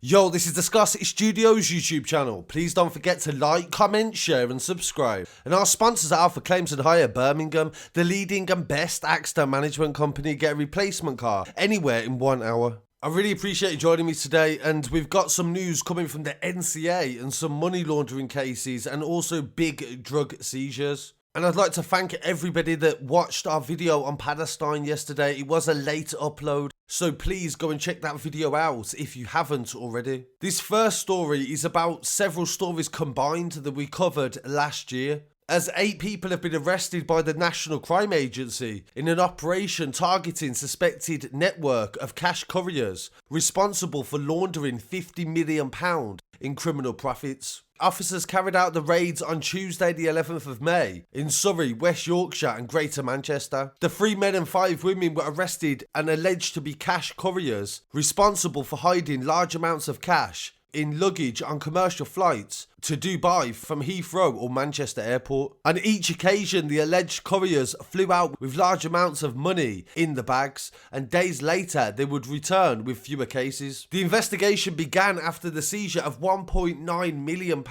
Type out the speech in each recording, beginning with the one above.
Yo, this is the Scarcity Studios YouTube channel. Please don't forget to like, comment, share and subscribe. And our sponsors are Alpha Claims and Hire Birmingham, the leading and best accident management company. Get a replacement car anywhere in 1 hour. I really appreciate you joining me today, and we've got some news coming from the NCA and some money laundering cases and also big drug seizures. And I'd like to thank everybody that watched our video on Palestine yesterday. It was a late upload, so please go and check that video out if you haven't already. This first story is about several stories combined that we covered last year, as 8 people have been arrested by the National Crime Agency in an operation targeting suspected network of cash couriers responsible for laundering £50 million in criminal profits. Officers carried out the raids on Tuesday the 11th of May in Surrey, West Yorkshire and Greater Manchester. The 3 men and 5 women were arrested and alleged to be cash couriers responsible for hiding large amounts of cash in luggage on commercial flights to Dubai from Heathrow or Manchester Airport. On each occasion, the alleged couriers flew out with large amounts of money in the bags, and days later they would return with fewer cases. The investigation began after the seizure of £1.9 million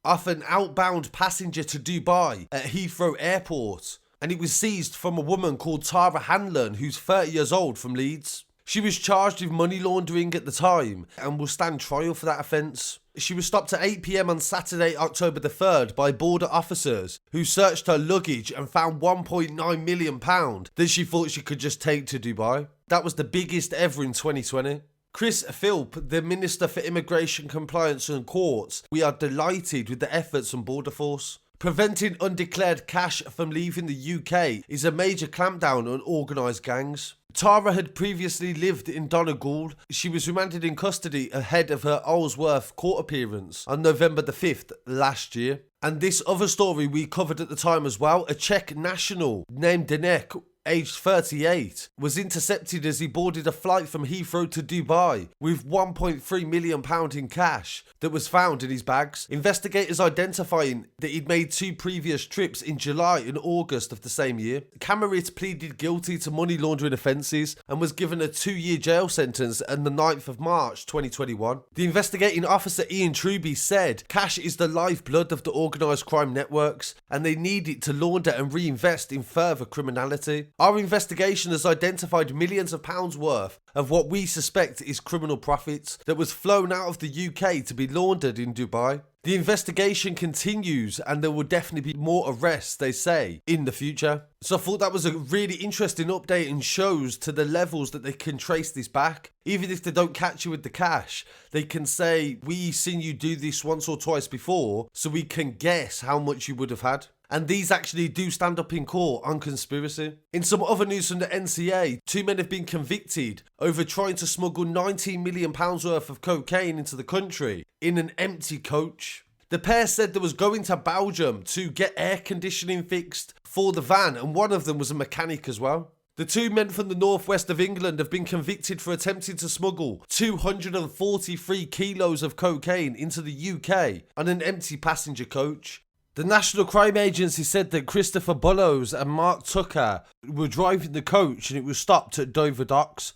off an outbound passenger to Dubai at Heathrow Airport, and it was seized from a woman called Tara Hanlon, who's 30 years old, from Leeds. She was charged with money laundering at the time and will stand trial for that offence. She was stopped at 8 PM on Saturday, October the 3rd by border officers who searched her luggage and found £1.9 million that she thought she could just take to Dubai. That was the biggest ever in 2020. Chris Philp, the Minister for Immigration, Compliance and Courts, we are delighted with the efforts on Border Force. Preventing undeclared cash from leaving the UK is a major clampdown on organised gangs. Tara had previously lived in Donegal. She was remanded in custody ahead of her Olesworth court appearance on November the 5th last year. And this other story we covered at the time as well, a Czech national named Danek, aged 38, was intercepted as he boarded a flight from Heathrow to Dubai with £1.3 million in cash that was found in his bags. Investigators identifying that he'd made 2 previous trips in July and August of the same year. Camarit pleaded guilty to money laundering offences and was given a 2-year jail sentence on the 9th of March 2021. The investigating officer Ian Truby said cash is the lifeblood of the organised crime networks and they need it to launder and reinvest in further criminality. Our investigation has identified millions of pounds worth of what we suspect is criminal profits that was flown out of the UK to be laundered in Dubai. The investigation continues and there will definitely be more arrests, they say, in the future. So I thought that was a really interesting update and shows to the levels that they can trace this back. Even if they don't catch you with the cash, they can say, we seen you do this once or twice before, so we can guess how much you would have had. And these actually do stand up in court on conspiracy. In some other news from the NCA, 2 men have been convicted over trying to smuggle £19 million worth of cocaine into the country in an empty coach. The pair said they was going to Belgium to get air conditioning fixed for the van, and one of them was a mechanic as well. The 2 men from the northwest of England have been convicted for attempting to smuggle 243 kilos of cocaine into the UK on an empty passenger coach. The National Crime Agency said that Christopher Bullows and Mark Tucker were driving the coach and it was stopped at Dover Docks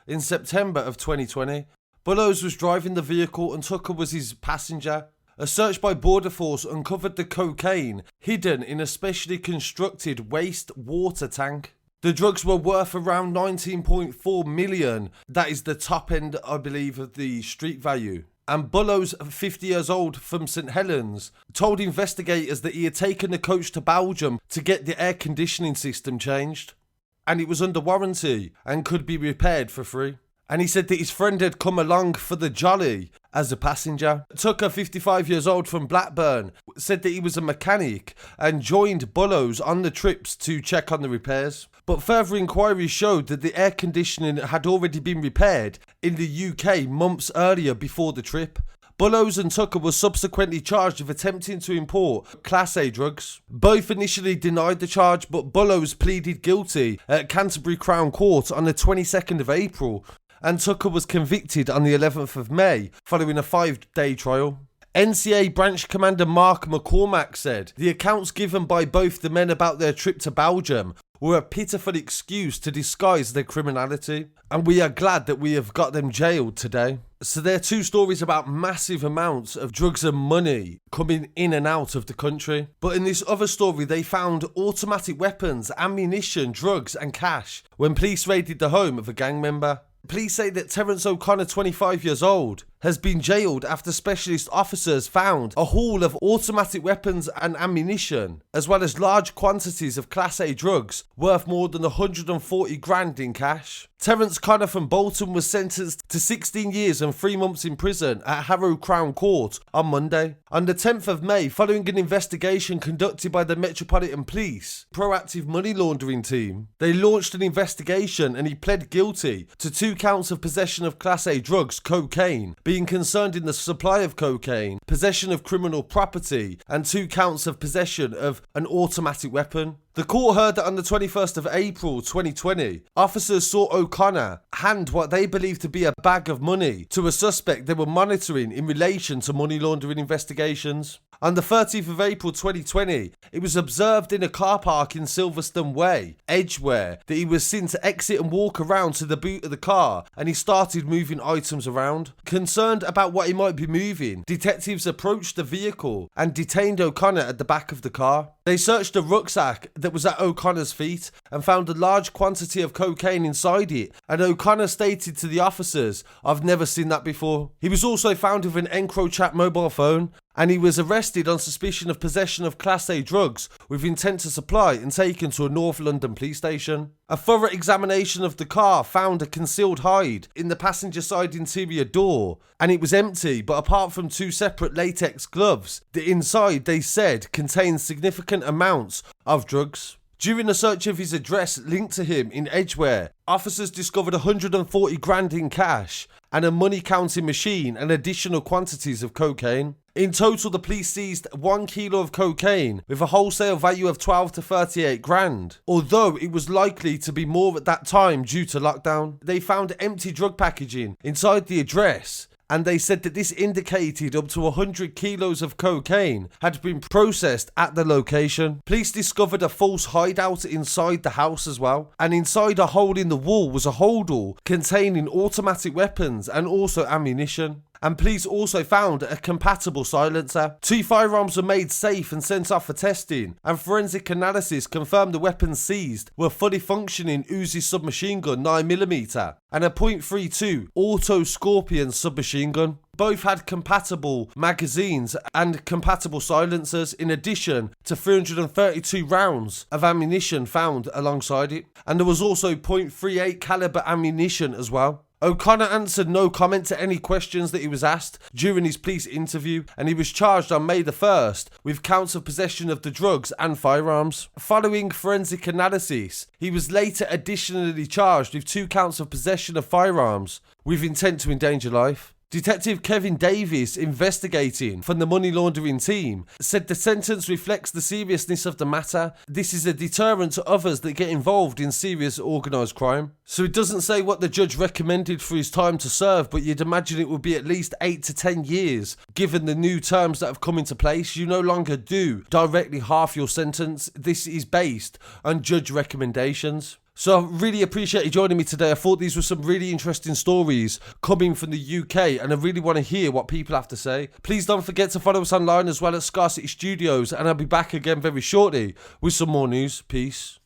in September of 2020. Bullows was driving the vehicle and Tucker was his passenger. A search by Border Force uncovered the cocaine hidden in a specially constructed waste water tank. The drugs were worth around 19.4 million. That is the top end, I believe, of the street value. And Bullows, 50 years old, from St Helens, told investigators that he had taken the coach to Belgium to get the air conditioning system changed. And it was under warranty and could be repaired for free. And he said that his friend had come along for the jolly as a passenger. Tucker, 55 years old, from Blackburn, said that he was a mechanic and joined Bullows on the trips to check on the repairs. But further inquiries showed that the air conditioning had already been repaired in the UK months earlier before the trip. Bullows and Tucker were subsequently charged with attempting to import Class A drugs. Both initially denied the charge, but Bullows pleaded guilty at Canterbury Crown Court on the 22nd of April, and Tucker was convicted on the 11th of May following a 5-day trial. NCA Branch Commander Mark McCormack said the accounts given by both the men about their trip to Belgium were a pitiful excuse to disguise their criminality, and we are glad that we have got them jailed today. So there are two stories about massive amounts of drugs and money coming in and out of the country. But in this other story, they found automatic weapons, ammunition, drugs and cash when police raided the home of a gang member. Police say that Terence O'Connor, 25 years old, has been jailed after specialist officers found a haul of automatic weapons and ammunition, as well as large quantities of Class A drugs worth more than 140 grand in cash. Terence Connor from Bolton was sentenced to 16 years and 3 months in prison at Harrow Crown Court on Monday. On the 10th of May, following an investigation conducted by the Metropolitan Police Proactive Money Laundering Team, they launched an investigation and he pled guilty to 2 counts of possession of Class A drugs, cocaine, being concerned in the supply of cocaine, possession of criminal property, and 2 counts of possession of an automatic weapon. The court heard that on the 21st of April 2020, officers saw O'Connor hand what they believed to be a bag of money to a suspect they were monitoring in relation to money laundering investigations. On the 30th of April 2020, it was observed in a car park in Silverstone Way, Edgware, that he was seen to exit and walk around to the boot of the car, and he started moving items around. Concerned about what he might be moving, detectives approached the vehicle and detained O'Connor at the back of the car. They searched a rucksack that was at O'Connor's feet and found a large quantity of cocaine inside it, and O'Connor stated to the officers, "I've never seen that before." He was also found with an EncroChat mobile phone, and he was arrested on suspicion of possession of Class A drugs with intent to supply and taken to a North London police station. A thorough examination of the car found a concealed hide in the passenger side interior door, and it was empty, but apart from 2 separate latex gloves, the inside, they said, contained significant amounts of drugs. During a search of his address linked to him in Edgware, officers discovered 140 grand in cash and a money counting machine and additional quantities of cocaine. In total, the police seized 1 kilo of cocaine with a wholesale value of 12 to 38 grand, although it was likely to be more at that time due to lockdown. They found empty drug packaging inside the address, and they said that this indicated up to 100 kilos of cocaine had been processed at the location. Police discovered a false hideout inside the house as well, and inside a hole in the wall was a holdall containing automatic weapons and also ammunition. And police also found a compatible silencer. 2 firearms were made safe and sent off for testing, and forensic analysis confirmed the weapons seized were fully functioning Uzi submachine gun 9mm and a .32 Auto Scorpion submachine gun. Both had compatible magazines and compatible silencers, in addition to 332 rounds of ammunition found alongside it. And there was also .38 caliber ammunition as well. O'Connor answered no comment to any questions that he was asked during his police interview, and he was charged on May the 1st with counts of possession of the drugs and firearms. Following forensic analysis, he was later additionally charged with 2 counts of possession of firearms with intent to endanger life. Detective Kevin Davies, investigating from the money laundering team, said the sentence reflects the seriousness of the matter. This is a deterrent to others that get involved in serious organised crime. So it doesn't say what the judge recommended for his time to serve, but you'd imagine it would be at least 8 to 10 years. Given the new terms that have come into place, you no longer do directly half your sentence. This is based on judge recommendations. So I really appreciate you joining me today. I thought these were some really interesting stories coming from the UK, and I really want to hear what people have to say. Please don't forget to follow us online as well at Scarcity Studios, and I'll be back again very shortly with some more news. Peace.